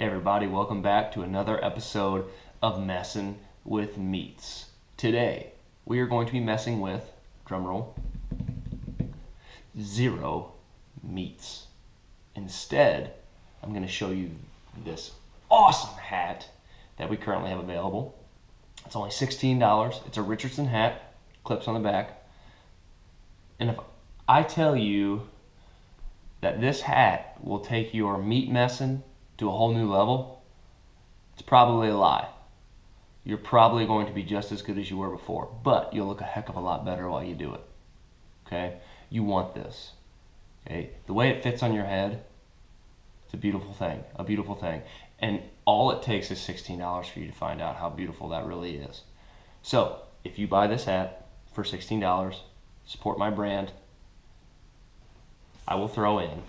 Hey everybody, welcome back to another episode of Messin' with Meats. Today, we are going to be messing with, drumroll, 0 meats. Instead, I'm going to show you this awesome hat that we currently have available. It's only $16. It's a Richardson hat, clips on the back. And if I tell you that this hat will take your meat messing to a whole new level, it's probably a lie. You're probably going to be just as good as you were before, but you'll look a heck of a lot better while you do it. Okay? You want this. Okay? The way it fits on your head, it's a beautiful thing. And all it takes is $16 for you to find out how beautiful that really is. So, if you buy this hat for $16, support my brand, I will throw in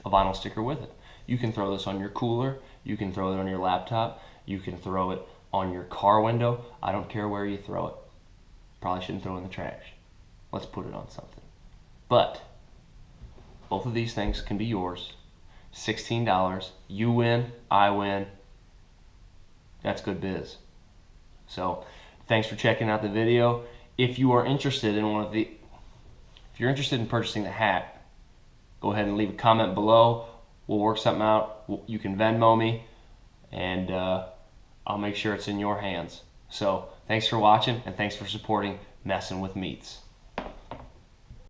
a vinyl sticker with it. You can throw this on your cooler, you can throw it on your laptop, you can throw it on your car window. I don't care where you throw it. Probably shouldn't throw it in the trash. Let's put it on something. But both of these things can be yours. $16. You win, I win. That's good biz. So, thanks for checking out the video. If you are interested in if you're interested in purchasing the hat, go ahead and leave a comment below. We'll work something out. You can Venmo me, and I'll make sure it's in your hands. So, thanks for watching, and thanks for supporting Messin' with Meats.